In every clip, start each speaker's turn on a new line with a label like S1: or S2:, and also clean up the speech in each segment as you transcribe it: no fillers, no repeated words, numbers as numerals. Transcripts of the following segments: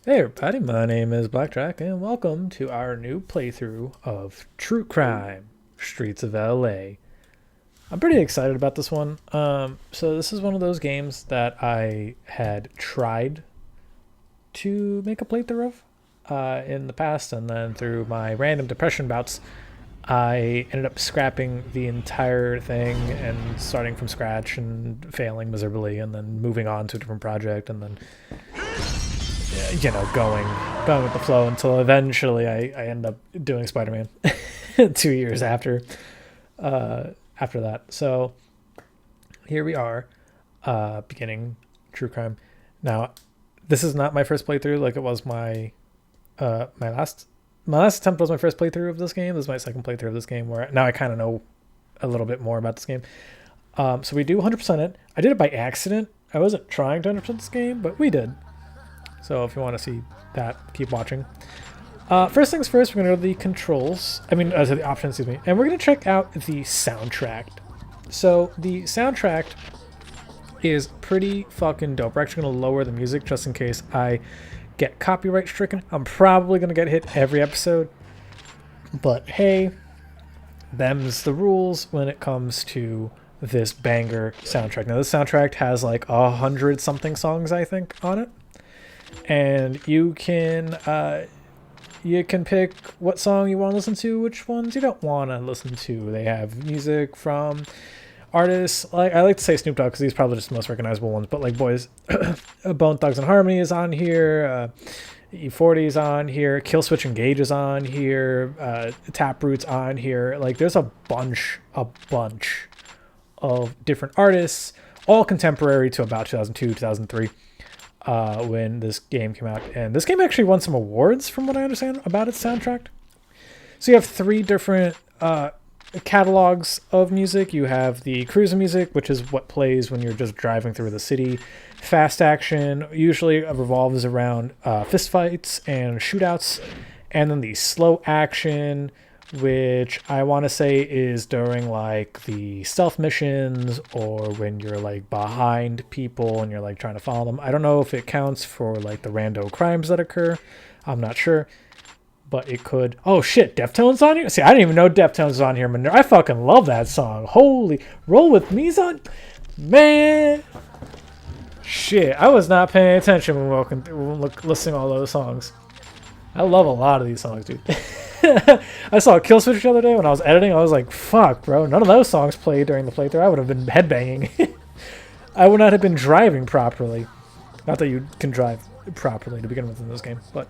S1: Hey everybody, my name is BlakJak and welcome to our new playthrough of True Crime Streets of LA. I'm pretty excited about this one. So this is one of those games that I had tried to make a playthrough of in the past, and then through my random depression bouts, I ended up scrapping the entire thing and starting from scratch and failing miserably, and then moving on to a different project, and then going with the flow until eventually I end up doing Spider-Man 2 years after that. So here we are, beginning True Crime. Now, this is not my first playthrough like it was my last attempt was my first playthrough of this game. This is my second playthrough of this game, where now I kind of know a little bit more about this game. So we do 100% it. I did it by accident. I wasn't trying to 100% this game, but we did. So if you want to see that, keep watching. First things first, we're going to go to the controls. To the options, excuse me. And we're going to check out the soundtrack. So the soundtrack is pretty fucking dope. We're actually going to lower the music just in case I get copyright stricken. I'm probably going to get hit every episode. But hey, them's the rules when it comes to this banger soundtrack. Now, this soundtrack has like 100 something songs, I think, on it. And you can pick what song you want to listen to, which ones you don't want to listen to. They have music from artists like, I like to say Snoop Dogg because he's probably just the most recognizable ones, but like boys, Bone Thugs and Harmony is on here, E40 is on here, Killswitch Engage is on here, Taproot's on here. Like there's a bunch of different artists, all contemporary to about 2002, 2003. When this game came out. And this game actually won some awards, from what I understand, about its soundtrack. So you have three different catalogs of music. You have the cruiser music, which is what plays when you're just driving through the city. Fast action usually revolves around fistfights and shootouts. And then the slow action, which I want to say is during like the stealth missions or when you're like behind people and you're like trying to follow them. I don't know if it counts for like the rando crimes that occur. I'm not sure, but it could. Oh shit, Deftones on here? See, I didn't even know Deftones was on here, man. I fucking love that song. Holy, Roll With Me's on, man. Shit, I was not paying attention when listening to all those songs. I love a lot of these songs, dude. I saw Killswitch the other day when I was editing. I was like, fuck, bro. None of those songs played during the playthrough. I would have been headbanging. I would not have been driving properly. Not that you can drive properly to begin with in this game. But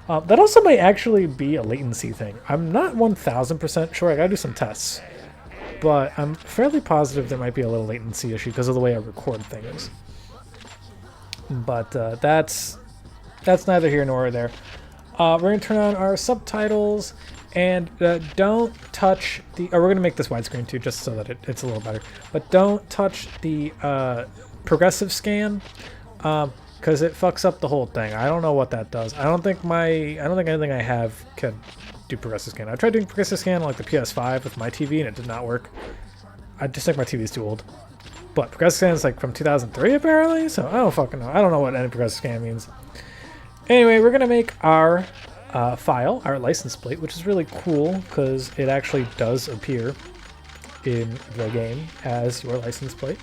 S1: that also might actually be a latency thing. I'm not 1000% sure. I gotta do some tests. But I'm fairly positive there might be a little latency issue because of the way I record things. But that's neither here nor there. We're going to turn on our subtitles, and don't touch the... we're going to make this widescreen too, just so that it's a little better. But don't touch the progressive scan, because it fucks up the whole thing. I don't know what that does. I don't think anything I have can do progressive scan. I tried doing progressive scan on like the PS5 with my TV, and it did not work. I just think my TV is too old. But progressive scan is like from 2003 apparently, so I don't fucking know. I don't know what any progressive scan means. Anyway, we're going to make our file, our license plate, which is really cool because it actually does appear in the game as your license plate.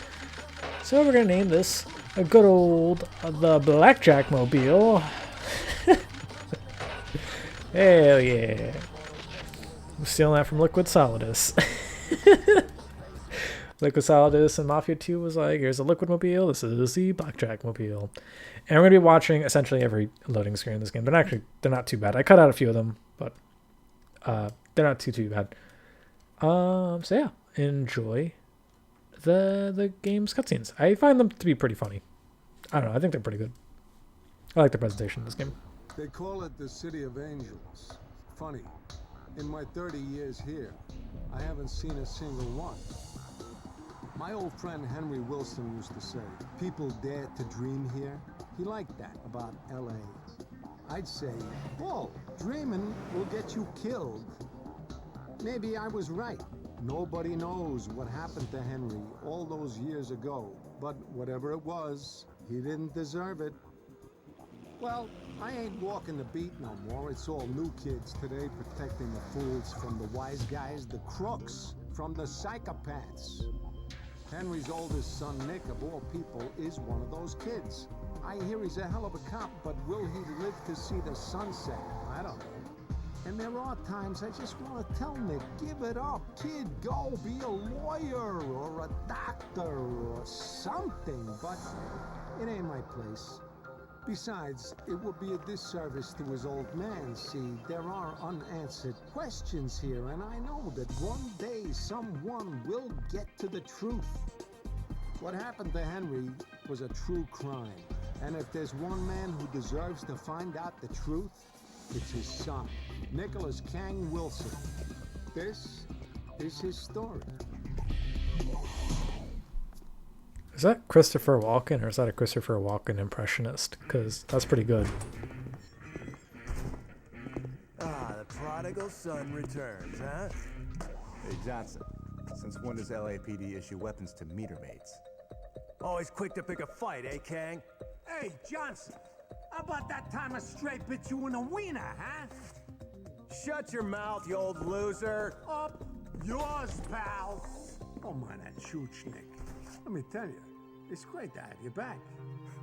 S1: So we're going to name this a good old the BlakJak Mobile. Hell yeah. I'm stealing that from Liquid Solidus. Liquid Solidus and Mafia 2 was like, here's a Liquid Mobile, this is the BlakJak Mobile. And we're going to be watching essentially every loading screen in this game. They're not too bad. I cut out a few of them, but they're not too bad. So yeah, enjoy the game's cutscenes. I find them to be pretty funny. I don't know, I think they're pretty good. I like the presentation of this game.
S2: They call it the City of Angels. Funny, in my 30 years here, I haven't seen a single one. My old friend Henry Wilson used to say, people dare to dream here. He liked that about LA. I'd say, whoa, dreaming will get you killed. Maybe I was right. Nobody knows what happened to Henry all those years ago. But whatever it was, he didn't deserve it. Well, I ain't walking the beat no more. It's all new kids today protecting the fools from the wise guys, the crooks, from the psychopaths. Henry's oldest son, Nick, of all people, is one of those kids. I hear he's a hell of a cop, but will he live to see the sunset? I don't know. And there are times I just want to tell Nick, give it up, kid, go be a lawyer or a doctor or something, but it ain't my place. Besides, it would be a disservice to his old man. See, there are unanswered questions here, and I know that one day someone will get to the truth. What happened to Henry was a true crime, and if there's one man who deserves to find out the truth, it's his son, Nicholas Kang Wilson. This is his story.
S1: Is that Christopher Walken, or is that a Christopher Walken impressionist? Because that's pretty good.
S3: Ah, the prodigal son returns, huh?
S4: Hey, Johnson, since when does LAPD issue weapons to meter maids?
S3: Always quick to pick a fight, eh, Kang?
S5: Hey, Johnson, how about that time a stray bit you in a wiener, huh?
S3: Shut your mouth, you old loser.
S5: Up yours, pal. Don't mind that Nick. Let me tell you, it's great to have you back.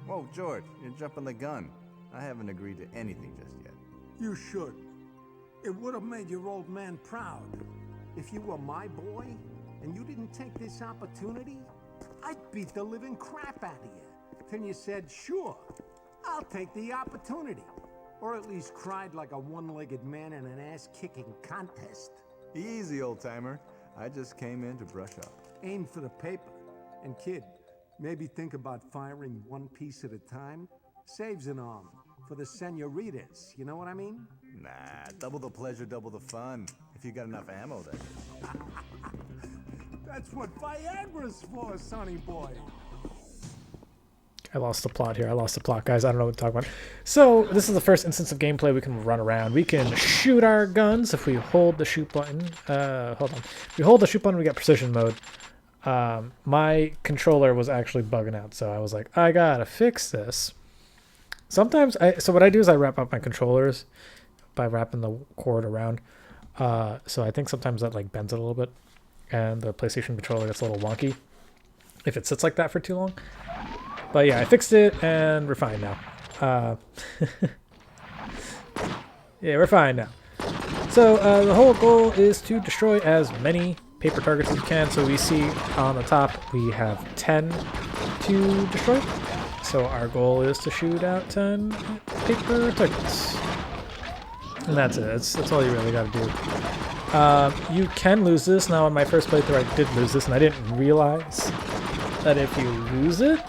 S4: Whoa, George, you're jumping the gun. I haven't agreed to anything just yet.
S5: You should. It would have made your old man proud. If you were my boy, and you didn't take this opportunity, I'd beat the living crap out of you. Then you said, sure, I'll take the opportunity. Or at least cried like a one-legged man in an ass-kicking contest.
S4: Easy, old-timer. I just came in to brush up.
S5: Aim for the paper. And kid, maybe think about firing one piece at a time. Saves an arm. For the senoritas, you know what I mean?
S4: Nah, double the pleasure, double the fun. If you got enough ammo, that is.
S5: That's what Viagra's for, sonny boy.
S1: I lost the plot here. I lost the plot, guys. I don't know what to talk about. So this is the first instance of gameplay. We can run around. We can shoot our guns if we hold the shoot button. Hold on. If we hold the shoot button, we get precision mode. My controller was actually bugging out, so I was like, I gotta fix this. Sometimes, so what I do is I wrap up my controllers by wrapping the cord around. So I think sometimes that like bends it a little bit, and the PlayStation controller gets a little wonky if it sits like that for too long. But yeah, I fixed it, and we're fine now. Yeah, we're fine now. So the whole goal is to destroy as many paper targets as you can. So we see on the top we have 10 to destroy. So our goal is to shoot out 10 paper targets. And that's it. That's all you really got to do. You can lose this. Now, in my first playthrough, I did lose this, and I didn't realize that if you lose it,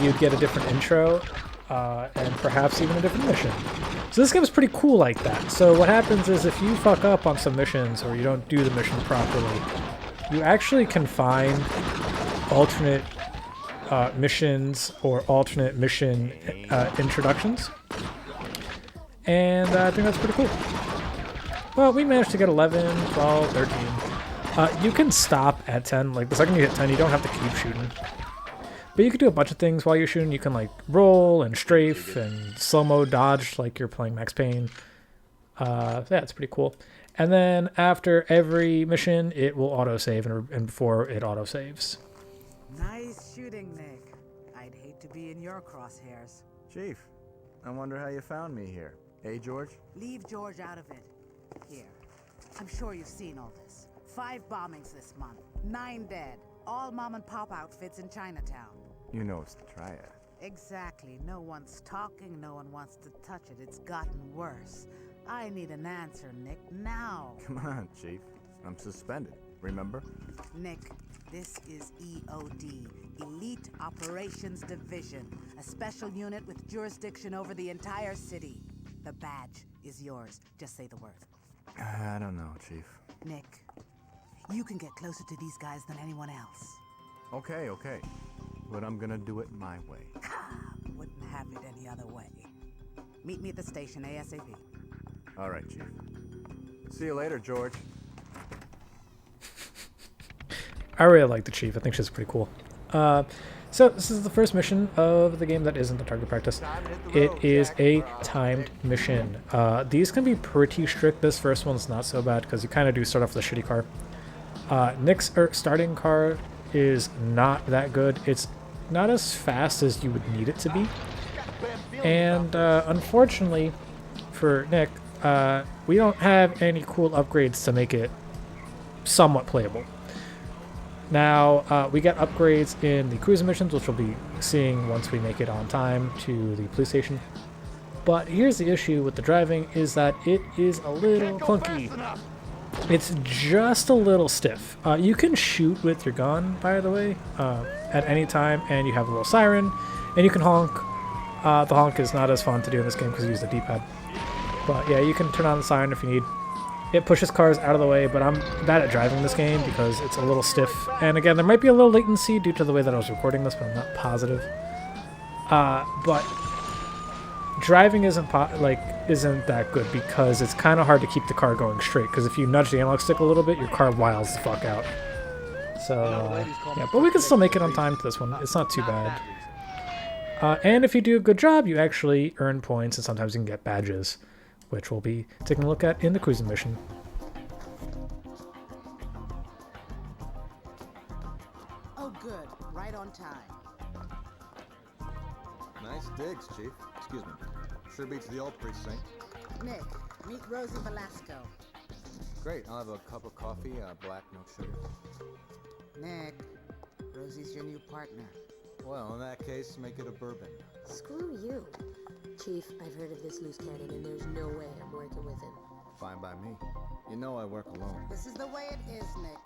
S1: you'd get a different intro, and perhaps even a different mission. So this game is pretty cool like that. So what happens is if you fuck up on some missions or you don't do the mission properly, you actually can find alternate missions or alternate mission introductions. And I think that's pretty cool. Well, we managed to get 11, 12, 13. You can stop at 10. Like, the second you hit 10, you don't have to keep shooting. But you can do a bunch of things while you're shooting. You can, like, roll and strafe and slow-mo dodge like you're playing Max Payne. Yeah, it's pretty cool. And then after every mission, it will autosave, and before it autosaves.
S6: Nice shooting, Nick. I'd hate to be in your crosshairs.
S4: Chief, I wonder how you found me here. Hey, George?
S6: Leave George out of it. Here. I'm sure you've seen all this. 5 bombings this month. 9 dead. All mom-and-pop outfits in Chinatown.
S4: You know it's the triad.
S6: Exactly. No one's talking. No one wants to touch it. It's gotten worse. I need an answer, Nick, now.
S4: Come on, Chief. I'm suspended, remember?
S6: Nick, this is EOD, Elite Operations Division, a special unit with jurisdiction over the entire city. The badge is yours. Just say the word.
S4: I don't know, Chief.
S6: Nick, you can get closer to these guys than anyone else.
S4: Okay. But I'm gonna do it my way.
S6: Wouldn't have it any other way. Meet me at the station ASAP.
S4: All right, Chief. See you later, George.
S1: So this is the first mission of the game that isn't the target practice. It is a timed mission. These can be pretty strict. This first one's not so bad because you kind of do start off with a shitty car. Nick's starting car is not that good. It's not as fast as you would need it to be. And unfortunately for Nick, we don't have any cool upgrades to make it somewhat playable. Now, we get upgrades in the cruising missions, which we'll be seeing once we make it on time to the police station. But here's the issue with the driving, is that it is a little clunky. It's just a little stiff. You can shoot with your gun, by the way, at any time, and you have a little siren, and you can honk. The honk is not as fun to do in this game because you use the D-pad. But yeah, you can turn on the siren if you need. It pushes cars out of the way, but I'm bad at driving this game because it's a little stiff. And again, there might be a little latency due to the way that I was recording this, but I'm not positive. But driving isn't that good because it's kind of hard to keep the car going straight. Because if you nudge the analog stick a little bit, your car wiles the fuck out. So yeah, but we can still make it on time to this one. It's not too bad. And if you do a good job, you actually earn points, and sometimes you can get badges, which we'll be taking a look at in the cruising mission.
S6: Oh, good. Right on time.
S7: Nice digs, Chief. Excuse me. Sure beats the old precinct.
S6: Nick, meet Rosie Velasco.
S7: Great. I'll have a cup of coffee, black, no sugar.
S6: Nick, Rosie's your new partner.
S7: Well, in that case, make it a bourbon.
S8: Screw you. Chief, I've heard of this loose cannon and there's no way I'm working with him.
S7: Fine by me. You know I work alone.
S6: This is the way it is, Nick.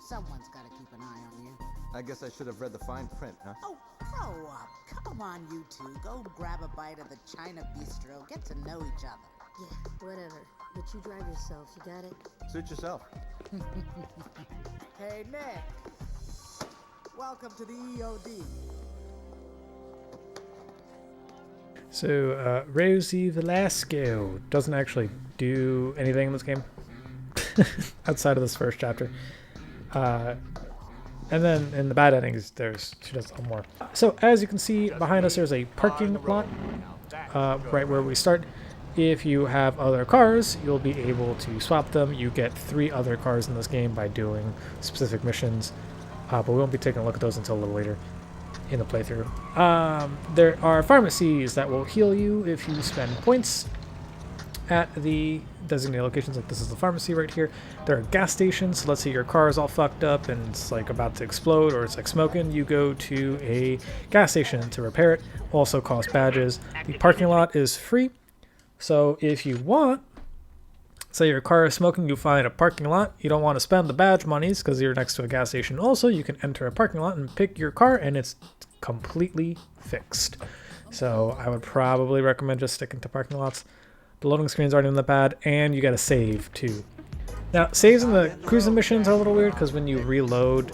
S6: Someone's got to keep an eye on you.
S7: I guess I should have read the fine print, huh?
S6: Oh, grow up. Come on, you two. Go grab a bite of the China Bistro. Get to know each other.
S8: Yeah, whatever. But you drive yourself, you got it?
S7: Suit yourself.
S6: Hey, Nick. Welcome to the EOD.
S1: So, Rosie Velasco doesn't actually do anything in this game outside of this first chapter. And then in the bad endings, she does a lot more. So, as you can see behind us, there's a parking lot right where we start. If you have other cars, you'll be able to swap them. You get 3 other cars in this game by doing specific missions, but we won't be taking a look at those until a little later in the playthrough. There are pharmacies that will heal you if you spend points at the designated locations. Like this is the pharmacy right here. There are gas stations. So let's say your car is all fucked up and it's like about to explode or it's like smoking. You go to a gas station to repair it. Also costs badges. The parking lot is free. So if you want, say your car is smoking, you find a parking lot. You don't want to spend the badge monies because you're next to a gas station. Also, you can enter a parking lot and pick your car and it's completely fixed. So I would probably recommend just sticking to parking lots. The loading screens aren't even that bad, and you got to save too. Now, saves in the cruising missions are a little weird because when you reload,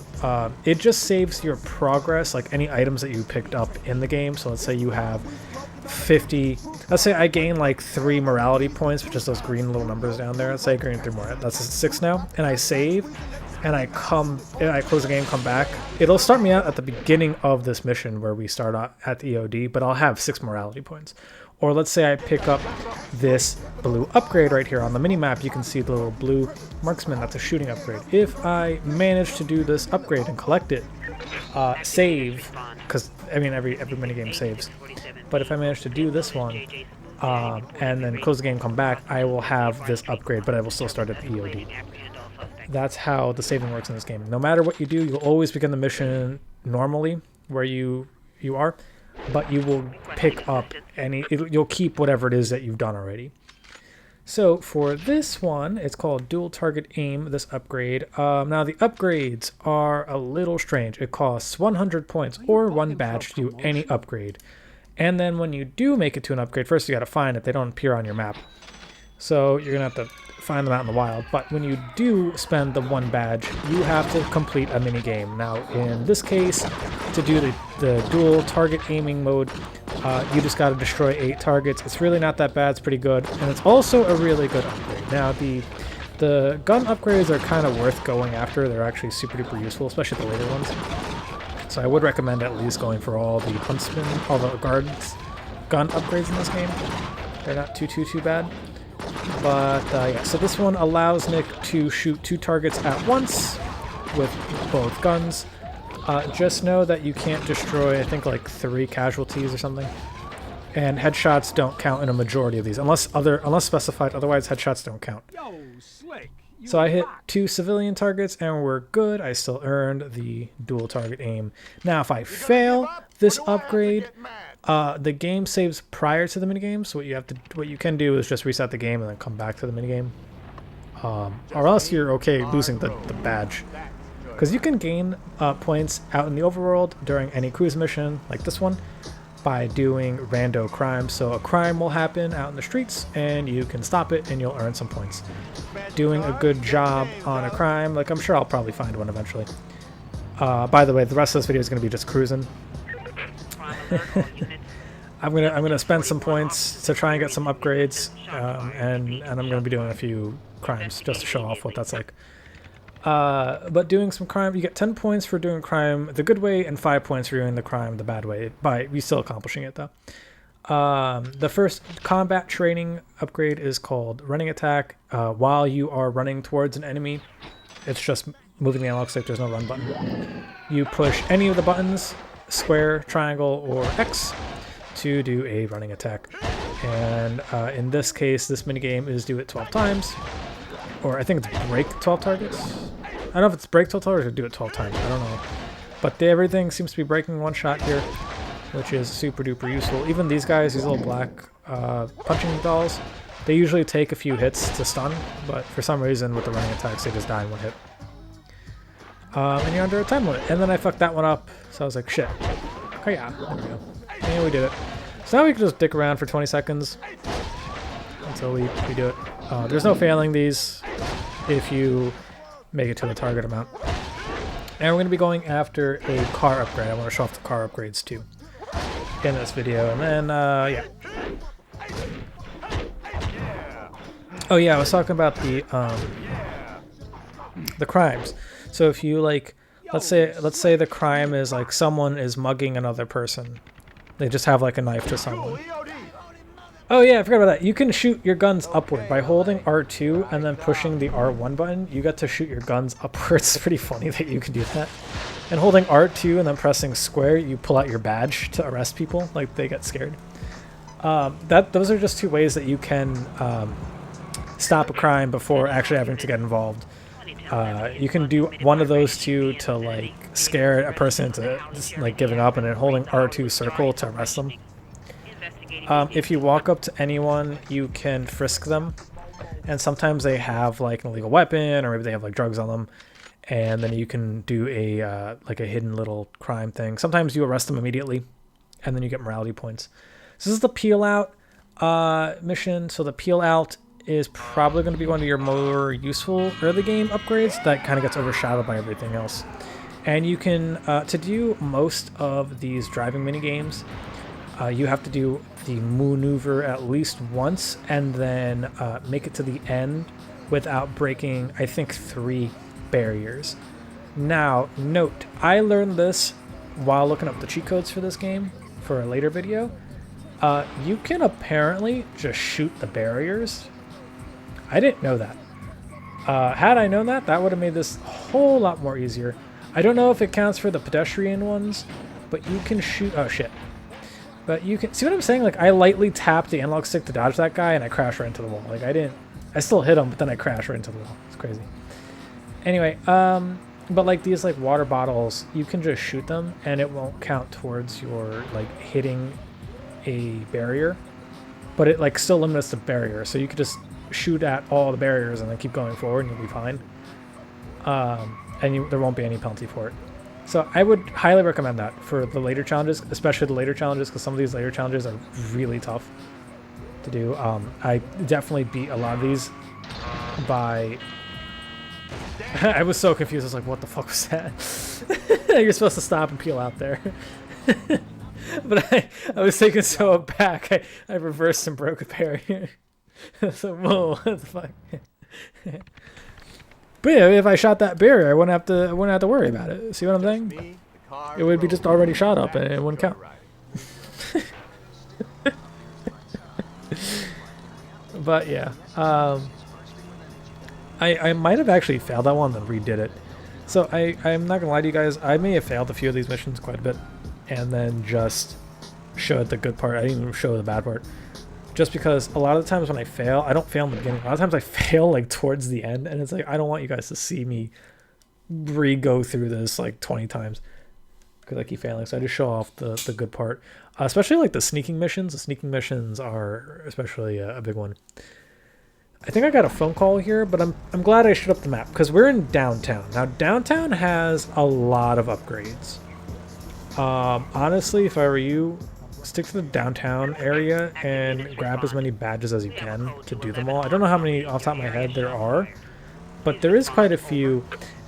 S1: it just saves your progress, like any items that you picked up in the game. So let's say you have 50, let's say I gain like 3 morality points, which is those green little numbers down there. Let's say I gain 3 more. That's 6 now, and I save, and I close the game, come back. It'll start me out at the beginning of this mission where we start out at the EOD, but I'll have 6 morality points. Or let's say I pick up this blue upgrade right here on the mini-map. You can see the little blue marksman. That's a shooting upgrade. If I manage to do this upgrade and collect it, save, because I mean every minigame saves. But if I manage to do this one and then close the game, come back, I will have this upgrade, but I will still start at the EOD. That's how the saving works in this game. No matter what you do, you'll always begin the mission normally where you are. But you will pick up you'll keep whatever it is that you've done already. So for this one, it's called dual target aim, this upgrade. Now the upgrades are a little strange. It costs 100 points or 1 badge to do any upgrade. And then when you do make it to an upgrade, first you got to find it. They don't appear on your map. So you're going to have to find them out in the wild. But when you do spend the 1 badge, you have to complete a mini game. Now in this case, to do the dual target aiming mode, you just got to destroy 8 targets. It's really not that bad. It's pretty good, and it's also a really good upgrade. Now the gun upgrades are kind of worth going after. They're actually super duper useful, especially the later ones. So I would recommend at least going for all the huntsman, all the guards, gun upgrades in this game. They're not too bad. But yeah, so this one allows Nick to shoot 2 targets at once with both guns. Just know that you can't destroy, I think, like 3 casualties or something. And headshots don't count in a majority of these, unless specified. Otherwise, headshots don't count.
S5: Yo, Slick.
S1: So I hit 2 civilian targets and we're good. I still earned the dual target aim. Now, if I fail this upgrade, the game saves prior to the minigame. So what you can do is just reset the game and then come back to the minigame. Or else you're okay losing the badge. Because you can gain points out in the overworld during any cruise mission like this one by doing rando crimes. So a crime will happen out in the streets and you can stop it and you'll earn some points. Doing a good job on a crime, like I'm sure I'll probably find one eventually. By the way, the rest of this video is going to be just cruising. I'm gonna spend some points to try and get some upgrades, and I'm gonna be doing a few crimes just to show off what that's like. But doing some crime, you get 10 points for doing crime the good way and 5 points for doing the crime the bad way, by you still accomplishing it though. The first combat training upgrade is called running attack. While you are running towards an enemy, it's just moving the analog stick, there's no run button. You push any of the buttons, square, triangle, or X, to do a running attack. And in this case, this minigame is do it 12 times. Or I think it's break 12 targets. I don't know if it's break 12 targets or do it 12 times. I don't know. But everything seems to be breaking one shot here, which is super duper useful. Even these guys, these little black punching dolls, they usually take a few hits to stun, but for some reason with the running attacks, they just die in one hit. And you're under a time limit. And then I fucked that one up, so I was like, shit. Oh yeah, there we go. And we did it. So now we can just dick around for 20 seconds until we do it. There's no failing these if you make it to the target amount. And we're going to be going after a car upgrade. I want to show off the car upgrades too in this video. And then, yeah. Oh yeah, I was talking about the crimes. So if you like, let's say the crime is like someone is mugging another person. They just have like a knife to someone. Oh yeah, I forgot about that. You can shoot your guns upward by holding R2 and then pushing the R1 button. You get to shoot your guns upwards. It's pretty funny that you can do that. And holding R2 and then pressing square, you pull out your badge to arrest people. Like they get scared. Those are just 2 ways that you can stop a crime before actually having to get involved. You can do one of those 2 to like scare a person into just, like giving up, and then holding R2 circle to arrest them. If you walk up to anyone, you can frisk them, and sometimes they have like an illegal weapon, or maybe they have like drugs on them, and then you can do a like a hidden little crime thing. Sometimes you arrest them immediately, and then you get morality points. So this is the peel out mission. So the peel out is probably going to be one of your more useful early game upgrades that kind of gets overshadowed by everything else. And you can, to do most of these driving mini games, you have to do the maneuver at least once and then make it to the end without breaking, I think, 3 barriers. Now, note, I learned this while looking up the cheat codes for this game for a later video. You can apparently just shoot the barriers. I didn't know that. Had I known that, that would have made this a whole lot more easier. I don't know if it counts for the pedestrian ones, but you can shoot... Oh, shit. But you can... See what I'm saying? Like, I lightly tapped the analog stick to dodge that guy, and I crashed right into the wall. Like, I didn't... I still hit him, but then I crashed right into the wall. It's crazy. Anyway, but, like, these, like, water bottles, you can just shoot them, and it won't count towards your, like, hitting a barrier. But it, like, still limits the barrier, so you could just shoot at all the barriers and then keep going forward and you'll be fine. And there won't be any penalty for it. So I would highly recommend that for the later challenges, especially the later challenges, because some of these later challenges are really tough to do. I definitely beat a lot of these by... I was so confused. I was like, what the fuck was that? You're supposed to stop and peel out there. But I was taken so aback, I reversed and broke a barrier. So, whoa, what the fuck? But yeah, if I shot that barrier, I wouldn't have to worry about it. See what I'm saying? it would be just already shot up and it wouldn't count. But yeah, I might have actually failed that one, then redid it. So I'm not gonna lie to you guys, I may have failed a few of these missions quite a bit, and then just showed the good part. I didn't even show the bad part. Just because a lot of the times when I fail, I don't fail in the beginning. A lot of times I fail like towards the end, and it's like I don't want you guys to see me re-go through this like 20 times because I keep failing. So I just show off the good part, especially like the sneaking missions. The sneaking missions are especially a big one. I think I got a phone call here, but I'm glad I showed up the map because we're in downtown. Now downtown has a lot of upgrades. Honestly, if I were you, stick to the downtown area and grab as many badges as you can to do them all. I don't know how many off the top of my head there are, but there is quite a few,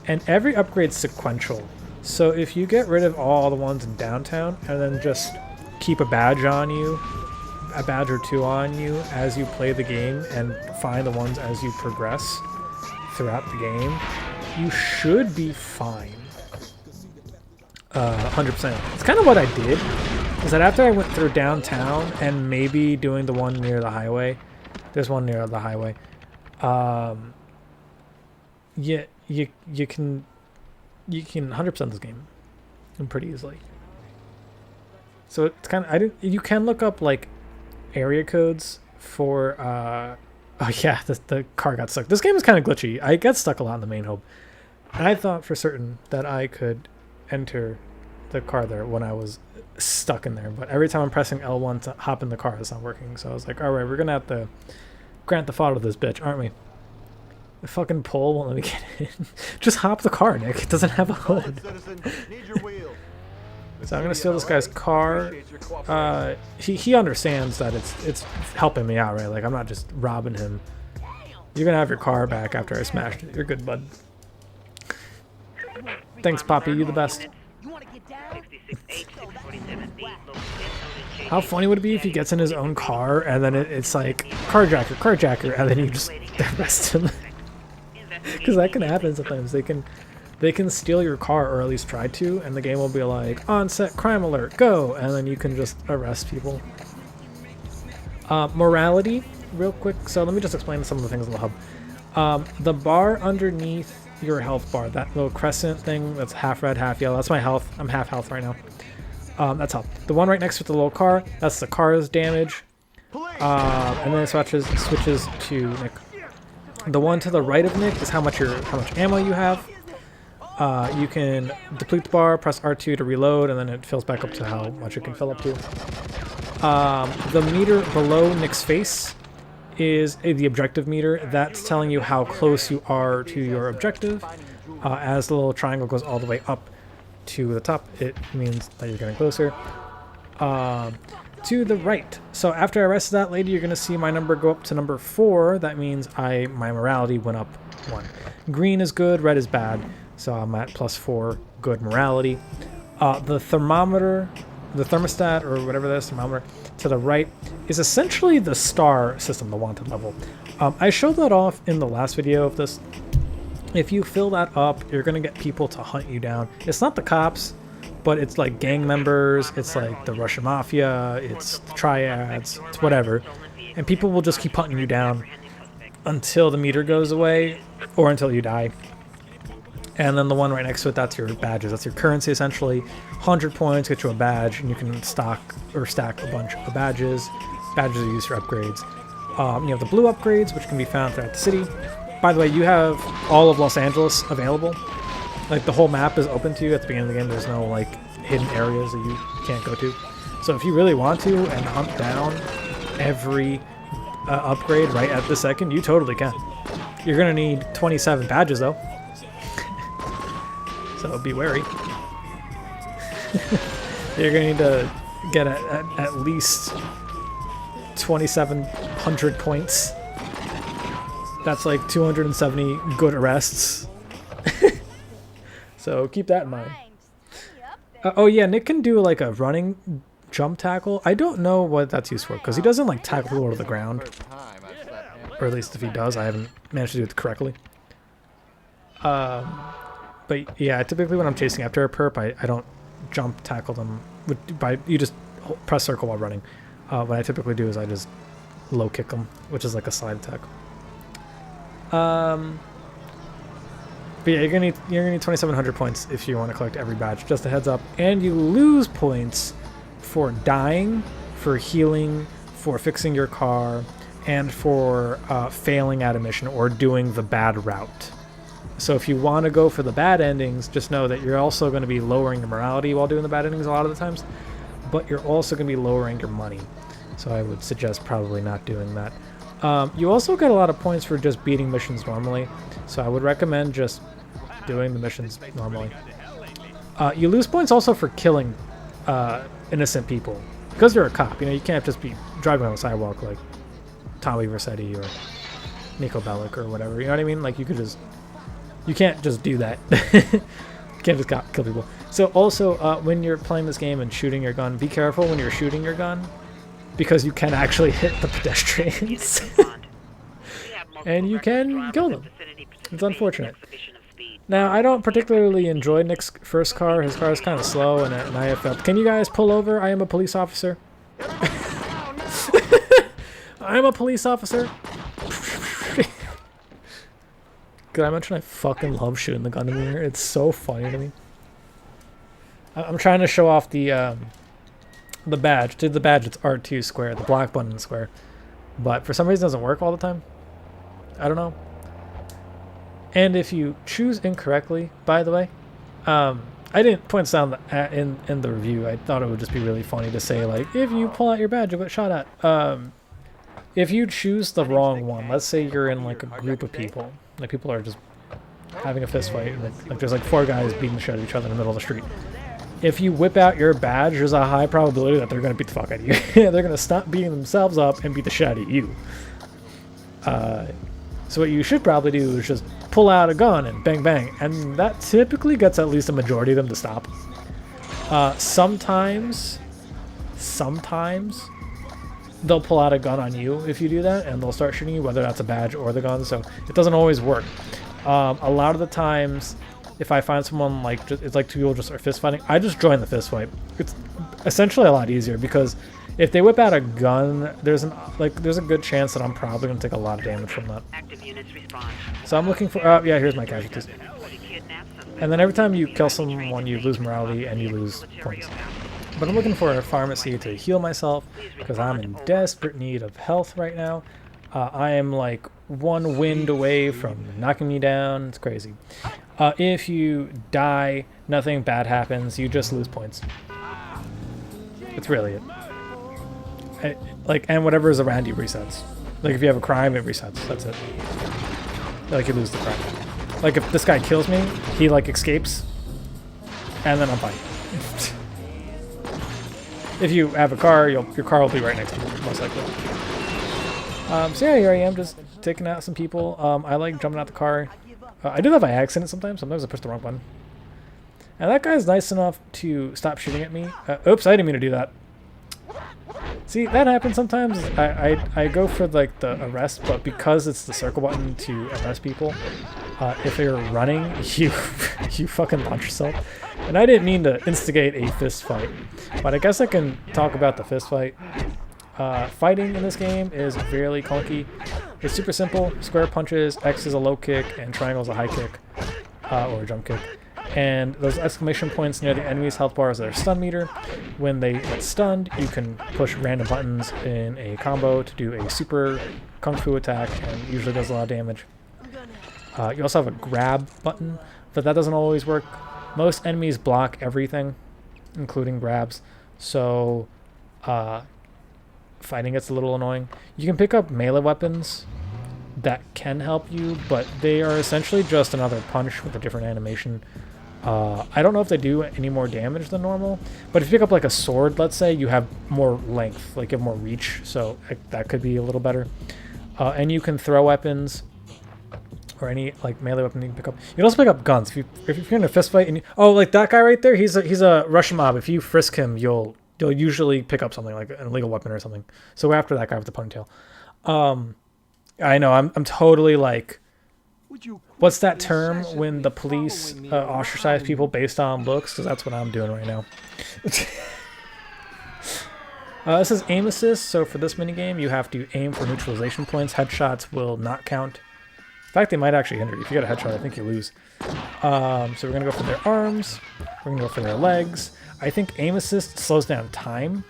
S1: and every upgrade's sequential. So if you get rid of all the ones in downtown and then just keep a badge on you, a badge or two on you as you play the game and find the ones as you progress throughout the game, you should be fine. 100%. It's kind of what I did, is that after I went through downtown and maybe doing the one near the highway, there's one near the highway, yeah, you can 100% this game pretty easily. So it's kind of, you can look up like area codes for oh yeah, the car got stuck. This game is kind of glitchy. I get stuck a lot in the main hub, and I thought for certain that I could enter the car there when I was stuck in there, but every time I'm pressing L1 to hop in the car, it's not working. So I was like, all right, we're gonna have to grant the fault of this bitch, aren't we? The fucking pole won't let me get in. Just hop the car, Nick. It doesn't have a hood. So I'm gonna steal this guy's car. He understands that it's helping me out, right? Like I'm not just robbing him. You're gonna have your car back after I smashed it. You're good, bud. Thanks, Poppy. You the best. How funny would it be if he gets in his own car and then it's like carjacker, and then you just arrest him? Because that can happen sometimes. They can steal your car, or at least try to, and the game will be like, on-set crime alert, go! And then you can just arrest people. Morality, real quick. So let me just explain some of the things in the hub. The bar underneath your health bar, that little crescent thing that's half red, half yellow, that's my health. I'm half health right now. That's health. The one right next to the little car, that's the car's damage. And then it switches to Nick. The one to the right of Nick is how much ammo you have. You can deplete the bar, press R2 to reload, and then it fills back up to how much it can fill up to. The meter below Nick's face is the objective meter. That's telling you how close you are to your objective. As the little triangle goes all the way up to the top, it means that you're getting closer. To the right. So after I arrested that lady, you're going to see my number go up to number 4. That means my morality went up 1. Green is good, red is bad. So I'm at +4 good morality. The thermometer, the thermostat, or whatever that is, thermometer, to the right is essentially the star system, the wanted level. I showed that off in the last video of this. If you fill that up, you're going to get people to hunt you down. It's not the cops, but it's like gang members, it's like the Russian mafia, it's the triads, it's whatever. And people will just keep hunting you down until the meter goes away or until you die. And then the one right next to it, that's your badges. That's your currency, essentially. 100 points get you a badge, and you can stock or stack a bunch of badges. Badges are used for upgrades. You have the blue upgrades, which can be found throughout the city. By the way, you have all of Los Angeles available. Like, the whole map is open to you at the beginning of the game. There's no, like, hidden areas that you can't go to. So if you really want to and hunt down every upgrade right at the second, you totally can. You're going to need 27 badges, though. So be wary. You're going to need to get at least 2,700 points. That's like 270 good arrests. So keep that in mind. Oh yeah, Nick can do like a running jump tackle. I don't know what that's used for, because he doesn't like tackle people to the ground. Or at least if he does, I haven't managed to do it correctly. But yeah, typically when I'm chasing after a perp, I don't jump tackle them. You just press circle while running. What I typically do is I just low kick them, which is like a slide attack. But yeah, you're gonna need 2,700 points if you want to collect every badge. Just a heads up. And you lose points for dying, for healing, for fixing your car, and for failing at a mission or doing the bad route. So if you want to go for the bad endings, just know that you're also going to be lowering your morality while doing the bad endings a lot of the times, but you're also going to be lowering your money. So I would suggest probably not doing that. You also get a lot of points for just beating missions normally, so I would recommend just doing the missions normally. You lose points also for killing innocent people. Because you're a cop, you can't just be driving on the sidewalk like Tommy Vercetti or Nico Bellic or whatever, you know what I mean? Like, you can't just do that. You can't just kill people. So also, when you're playing this game and shooting your gun, be careful when you're shooting your gun, because you can actually hit the pedestrians. And you can kill them. It's unfortunate. Now, I don't particularly enjoy Nick's first car. His car is kind of slow, and I have felt... Can you guys pull over? I am a police officer. I am a police officer. Did I mention I fucking love shooting the gun in the air? It's so funny to me. I'm trying to show off the badge. To the badge, it's R2 square, the black button square. But for some reason, it doesn't work all the time. I don't know. And if you choose incorrectly, by the way, I didn't point this out in the review. I thought it would just be really funny to say, like, if you pull out your badge, you'll get shot at. If you choose the wrong one, let's say you're in like a group of people, like people are just having a fist fight, and like there's like 4 guys beating the shit out of each other in the middle of the street. If you whip out your badge, there's a high probability that they're going to beat the fuck out of you. They're going to stop beating themselves up and beat the shit out of you. So what you should probably do is just pull out a gun and bang bang, and that typically gets at least a majority of them to stop. Sometimes they'll pull out a gun on you if you do that, and they'll start shooting you, whether that's a badge or the gun, so it doesn't always work. A lot of the times, if I find someone like, it's like 2 people just are fist fighting, I just join the fist fight. It's essentially a lot easier, because if they whip out a gun, there's a good chance that I'm probably going to take a lot of damage from that. So I'm looking for... yeah, here's my casualties. And then every time you kill someone, you lose morality and you lose points. But I'm looking for a pharmacy to heal myself, because I'm in desperate need of health right now. I am like 1 wind away from knocking me down. It's crazy. If you die, nothing bad happens. You just lose points. That's really it. And whatever is around you resets. Like if you have a crime, it resets. That's it. Like you lose the crime. Like if this guy kills me, he like escapes, and then I'm fine. If you have a car, your car will be right next to you, most likely. So yeah, here I am, just taking out some people. I like jumping out the car. I do that by accident sometimes. Sometimes I push the wrong button. And that guy's nice enough to stop shooting at me. Oops, I didn't mean to do that. See, that happens sometimes. I go for like the arrest, but because it's the circle button to arrest people, if you're running, you fucking launch yourself. And I didn't mean to instigate a fist fight, but I guess I can talk about the fist fight. Fighting in this game is fairly clunky. It's super simple. Square punches, X is a low kick, and triangle is a high kick, or a jump kick. And those exclamation points near the enemy's health bars are their stun meter. When they get stunned, you can push random buttons in a combo to do a super kung fu attack, and it usually does a lot of damage. You also have a grab button, but that doesn't always work. Most enemies block everything, including grabs, so fighting gets a little annoying. You can pick up melee weapons that can help you, but they are essentially just another punch with a different animation. I don't know if they do any more damage than normal, but if you pick up like a sword, let's say, you have more length, like you have more reach, so that could be a little better. And you can throw weapons, or any like melee weapon you can pick up. You can also pick up guns. If you're in a fist fight, and like that guy right there, he's a Russian mob. If you frisk him, you'll usually pick up something like an illegal weapon or something. So after that guy with the ponytail. I know I'm totally like
S5: Would you
S1: What's
S5: quit
S1: that term when the
S5: incessantly
S1: police
S5: following me
S1: ostracize
S5: around?
S1: people based on looks? Because that's what I'm doing right now. This is aim assist, so for this minigame, you have to aim for neutralization points. Headshots will not count. In fact, they might actually hinder you. If you get a headshot, I think you lose. So we're going to go for their arms. We're going to go for their legs. I think aim assist slows down time.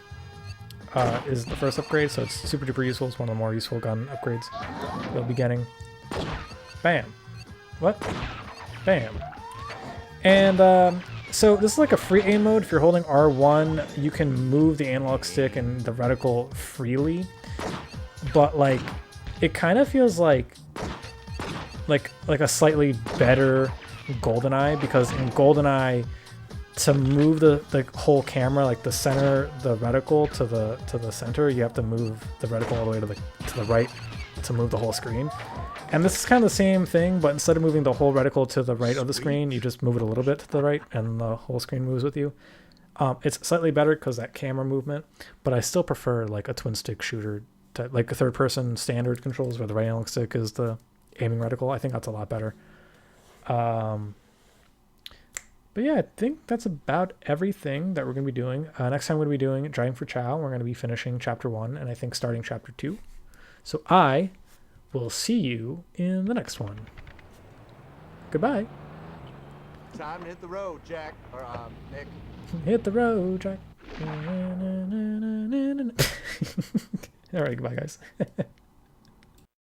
S1: Is the first upgrade, so it's super duper useful. It's one of the more useful gun upgrades you'll be getting. Bam. What? Bam. And so this is like a free aim mode. If you're holding R1, you can move the analog stick and the reticle freely, but like it kind of feels like a slightly better GoldenEye, because in GoldenEye, to move the whole camera, like the center, the reticle to the center, you have to move the reticle all the way to the right to move the whole screen. And this is kind of the same thing, but instead of moving the whole reticle to the right of the screen, you just move it a little bit to the right, and the whole screen moves with you. It's slightly better because that camera movement, but I still prefer like a twin stick shooter, like a third person standard controls where the right analog stick is the aiming reticle. I think that's a lot better. But yeah, I think that's about everything that we're going to be doing. Next time we're going to be doing Driving for Chow. We're going to be finishing Chapter 1 and I think starting Chapter 2. So I will see you in the next one. Goodbye.
S3: Time to hit the road, Jack. Or, Nick.
S1: Hit the road, Jack. All right, goodbye, guys.